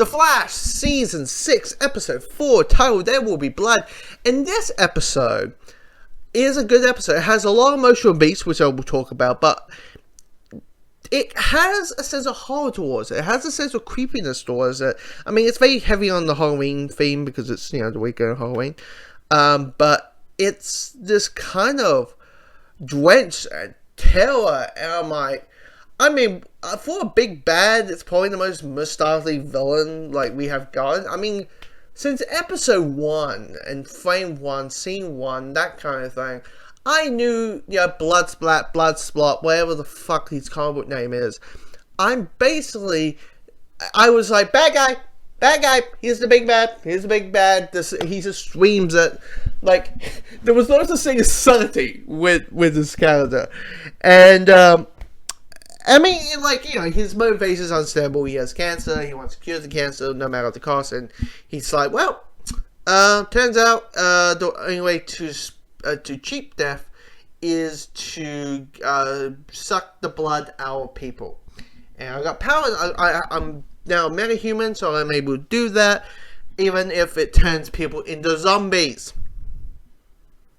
The Flash, Season 6, Episode 4, titled There Will Be Blood. And this episode is a good episode. It has a lot of emotional beats, which I will talk about, but it has a sense of horror towards it. It has a sense of creepiness towards it. I mean, it's very heavy on the Halloween theme because it's, the weekend of Halloween. But it's this kind of drenched and terror, and I'm like, for a big bad, it's probably the most mustardly villain we have gotten. I mean, since episode 1 and frame 1, scene 1, that kind of thing, I knew, blood splat, whatever the fuck his comic book name is. I was like, bad guy, here's the big bad, he just screams at, there was no such thing as sanity with this character. And, his motivation is unstable. He has cancer, he wants to cure the cancer, no matter the cost, and he's like, well, turns out, the only way to cheat death is to suck the blood out of people. And I got powers. I'm now a metahuman, so I'm able to do that, even if it turns people into zombies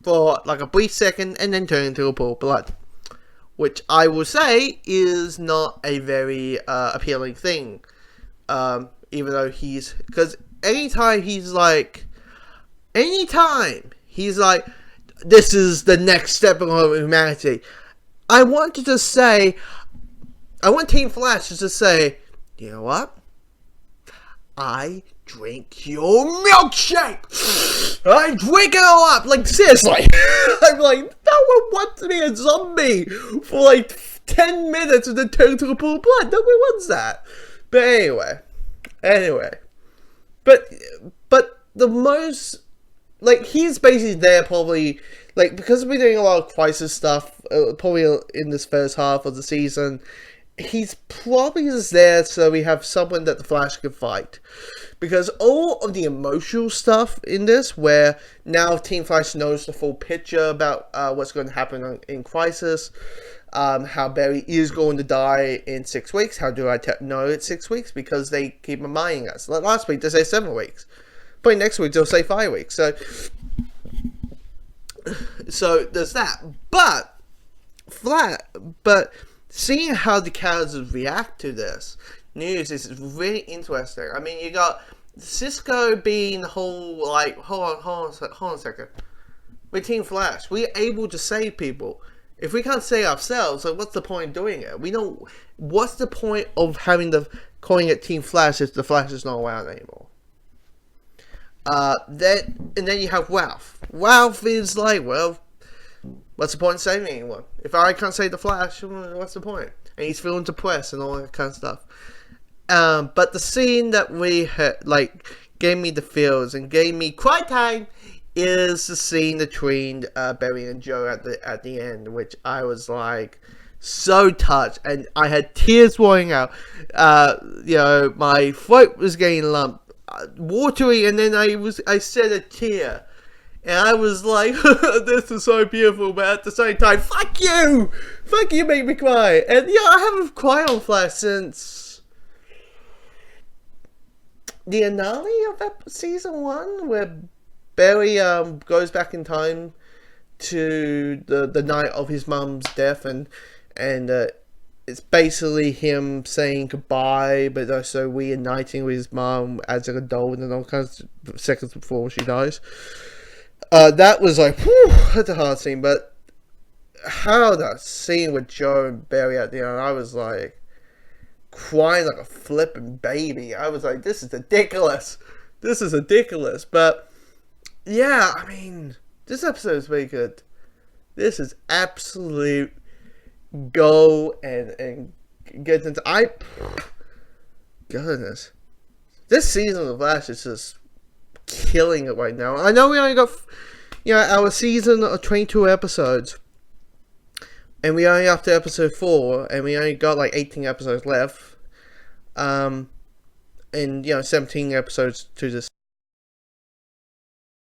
for a brief second, and then turn into a pool of blood. Which I will say is not a very appealing thing. Even though because anytime he's like, this is the next step of humanity, I want Team Flash to just say, you know what? I drink your milkshake! I drink it all up! Seriously! I'm like, no one wants to be a zombie for 10 minutes and then turn to a pool of blood. No one wants that. But anyway. But the most, he's basically there probably, because we're doing a lot of crisis stuff, probably in this first half of the season, he's probably just there so we have someone that the Flash can fight. Because all of the emotional stuff in this, where now Team Flash knows the full picture about what's going to happen in Crisis, how Barry is going to die in 6 weeks. How do I know it's 6 weeks? Because they keep reminding us. Last week they say 7 weeks. But next week they'll say 5 weeks. So there's that. But seeing how the characters react to this news is really interesting. I mean, you got Cisco being the whole, hold on a second. We're Team Flash. We're able to save people. If we can't save ourselves, what's the point of doing it? What's the point of calling it Team Flash if the Flash is not around anymore? Then you have Ralph. Ralph is well, what's the point of saving anyone? If I can't save the Flash, what's the point? And he's feeling depressed and all that kind of stuff. But the scene that we had, gave me the feels and gave me cry time is the scene between Barry and Joe at the end, which I was so touched, and I had tears rolling out. My throat was getting watery, and then I shed a tear. And I was like, this is so beautiful, but at the same time, fuck you! Fuck you, make me cry! And I haven't cried on Flash since the finale of season 1, where Barry goes back in time to the night of his mum's death, and it's basically him saying goodbye, but also reuniting with his mum as an adult and all kinds of seconds before she dies. That was whew, that's a hard scene, but how that scene with Joe and Barry at the end, I was crying like a flipping baby. I was this is ridiculous. But yeah, I mean, this episode is very good. This is absolute go and get into. Goodness, this season of Flash is just killing it right now. I know we only got, our season of 22 episodes, and we only up to episode 4, and we only got 18 episodes left, and 17 episodes to this